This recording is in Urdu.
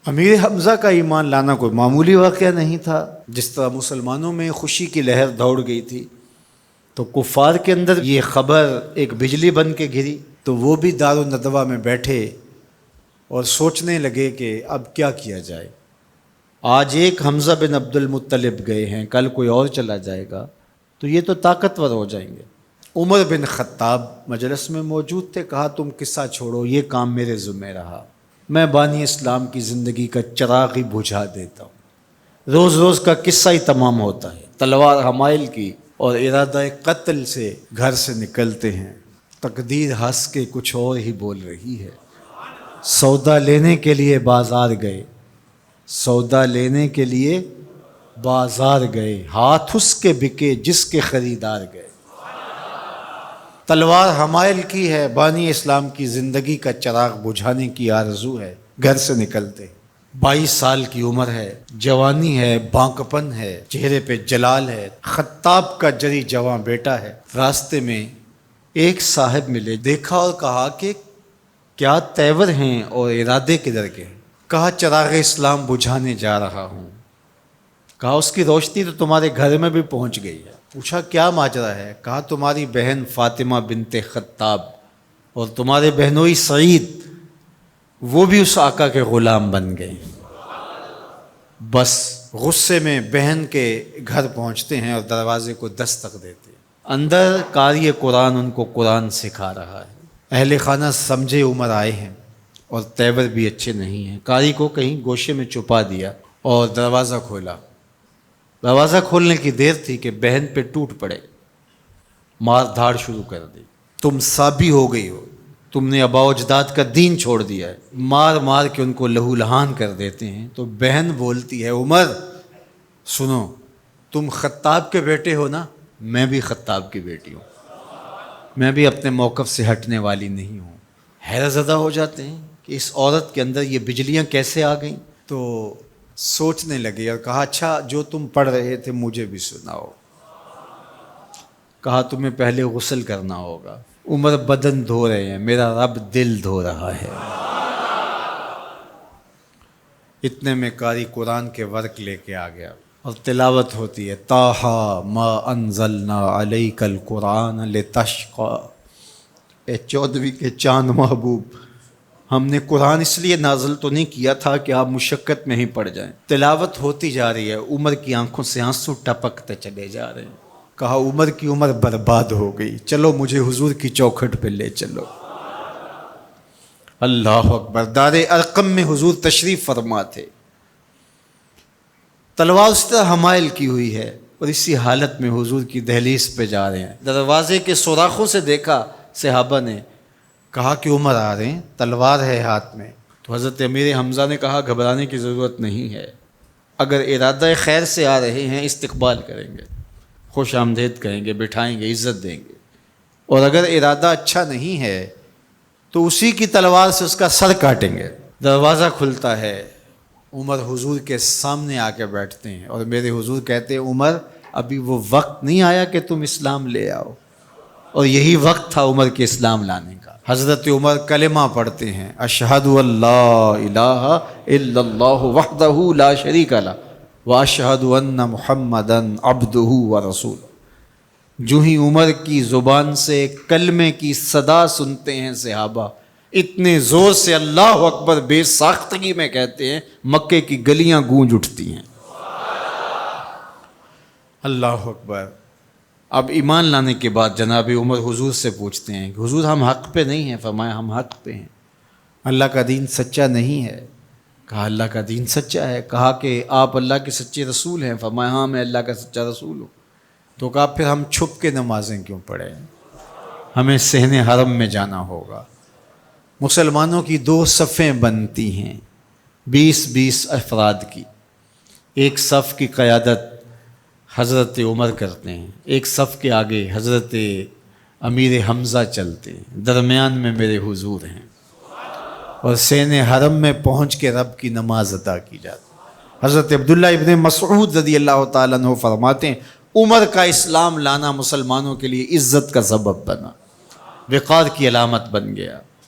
امیر حمزہ کا ایمان لانا کوئی معمولی واقعہ نہیں تھا۔ جس طرح مسلمانوں میں خوشی کی لہر دوڑ گئی تھی تو کفار کے اندر یہ خبر ایک بجلی بن کے گری، تو وہ بھی دارالندوہ میں بیٹھے اور سوچنے لگے کہ اب کیا کیا جائے۔ آج ایک حمزہ بن عبد المطلب گئے ہیں، کل کوئی اور چلا جائے گا تو یہ تو طاقتور ہو جائیں گے۔ عمر بن خطاب مجلس میں موجود تھے، کہا تم قصہ چھوڑو، یہ کام میرے ذمہ رہا، میں بانی اسلام کی زندگی کا چراغ ہی بجھا دیتا ہوں۔ روز روز کا قصہ ہی تمام ہوتا ہے، تلوار حمائل کی اور ارادہ قتل سے گھر سے نکلتے ہیں، تقدیر ہنس کے کچھ اور ہی بول رہی ہے۔ سودا لینے کے لیے بازار گئے، سودا لینے کے لیے بازار گئے، ہاتھ اس کے بکے جس کے خریدار گئے۔ تلوار حمائل کی ہے، بانی اسلام کی زندگی کا چراغ بجھانے کی آرزو ہے، گھر سے نکلتے 22 سال کی عمر ہے، جوانی ہے، بانکپن ہے، چہرے پہ جلال ہے، خطاب کا جری جواں بیٹا ہے۔ راستے میں ایک صاحب ملے، دیکھا اور کہا کہ کیا تیور ہیں اور ارادے کدھر کے ہیں؟ کہا چراغ اسلام بجھانے جا رہا ہوں۔ کہا اس کی روشنی تو تمہارے گھر میں بھی پہنچ گئی ہے۔ پوچھا کیا ماجرا ہے؟ کہا تمہاری بہن فاطمہ بنت خطاب اور تمہارے بہنوئی سعید وہ بھی اس آقا کے غلام بن گئے۔ بس غصے میں بہن کے گھر پہنچتے ہیں اور دروازے کو دستک دیتے ہیں۔ اندر قاری قرآن ان کو قرآن سکھا رہا ہے۔ اہل خانہ سمجھے عمر آئے ہیں اور تیور بھی اچھے نہیں ہیں، قاری کو کہیں گوشے میں چھپا دیا اور دروازہ کھولا۔ دروازہ کھولنے کی دیر تھی کہ بہن پہ ٹوٹ پڑے، مار دھاڑ شروع کر دی۔ تم سابی ہو گئی ہو، تم نے آباء و اجداد کا دین چھوڑ دیا ہے، مار مار کے ان کو لہو لہان کر دیتے ہیں۔ تو بہن بولتی ہے عمر سنو، تم خطاب کے بیٹے ہو نا، میں بھی خطاب کی بیٹی ہوں، میں بھی اپنے موقف سے ہٹنے والی نہیں ہوں۔ حیرت زدہ ہو جاتے ہیں کہ اس عورت کے اندر یہ بجلیاں کیسے آ گئیں۔ تو سوچنے لگے اور کہا اچھا جو تم پڑھ رہے تھے مجھے بھی سناؤ۔ کہا تمہیں پہلے غسل کرنا ہوگا۔ عمر بدن دھو رہے ہیں، میرا رب دل دھو رہا ہے۔ اتنے میں قاری قرآن کے ورق لے کے آ گیا اور تلاوت ہوتی ہے طٰہٰ ما انزلنا علیک القرآن لتشقیٰ، اے 14ویں کے چاند محبوب، ہم نے قرآن اس لیے نازل تو نہیں کیا تھا کہ آپ مشقت میں ہی پڑ جائیں۔ تلاوت ہوتی جا رہی ہے، عمر کی آنکھوں سے آنسو ٹپکتے چلے جا رہے ہیں۔ کہا عمر کی عمر برباد ہو گئی، چلو مجھے حضور کی چوکھٹ پہ لے چلو۔ اللہ اکبر۔ دار ارقم میں حضور تشریف فرما تھے، تلوار اس طرح حمائل کی ہوئی ہے اور اسی حالت میں حضور کی دہلیز پہ جا رہے ہیں۔ دروازے کے سوراخوں سے دیکھا صحابہ نے، کہا کہ عمر آ رہے ہیں، تلوار ہے ہاتھ میں۔ تو حضرت امیر حمزہ نے کہا گھبرانے کی ضرورت نہیں ہے، اگر ارادہ خیر سے آ رہے ہیں استقبال کریں گے، خوش آمدید کہیں گے، بٹھائیں گے، عزت دیں گے، اور اگر ارادہ اچھا نہیں ہے تو اسی کی تلوار سے اس کا سر کاٹیں گے۔ دروازہ کھلتا ہے، عمر حضور کے سامنے آ کے بیٹھتے ہیں اور میرے حضور کہتے ہیں عمر ابھی وہ وقت نہیں آیا کہ تم اسلام لے آؤ، اور یہی وقت تھا عمر کے اسلام لانے کا۔ حضرت عمر کلمہ پڑھتے ہیں اشہد ان لا الہ الا اللہ وحدہ لا شریک لہ واشہد ان محمدا عبدہ ورسولہ۔ جو ہی عمر کی زبان سے کلمے کی صدا سنتے ہیں صحابہ، اتنے زور سے اللہ اکبر بے ساختگی میں کہتے ہیں مکے کی گلیاں گونج اٹھتی ہیں۔ اللہ اکبر۔ اب ایمان لانے کے بعد جناب عمر حضور سے پوچھتے ہیں کہ حضور ہم حق پہ نہیں ہیں؟ فرمایا ہم حق پہ ہیں، اللہ کا دین سچا نہیں ہے؟ کہا اللہ کا دین سچا ہے۔ کہا کہ آپ اللہ کے سچے رسول ہیں؟ فرمایا ہاں میں اللہ کا سچا رسول ہوں۔ تو کہا پھر ہم چھپ کے نمازیں کیوں پڑھیں؟ ہمیں صحن حرم میں جانا ہوگا۔ مسلمانوں کی 2 صفیں بنتی ہیں 20-20 افراد کی، ایک صف کی قیادت حضرت عمر کرتے ہیں، ایک صف کے آگے حضرت امیر حمزہ چلتے ہیں، درمیان میں میرے حضور ہیں، اور صحن حرم میں پہنچ کے رب کی نماز ادا کی جاتی ہے۔ حضرت عبداللہ ابن مسعود رضی اللہ تعالیٰ عنہ فرماتے ہیں عمر کا اسلام لانا مسلمانوں کے لیے عزت کا سبب بنا، وقار کی علامت بن گیا۔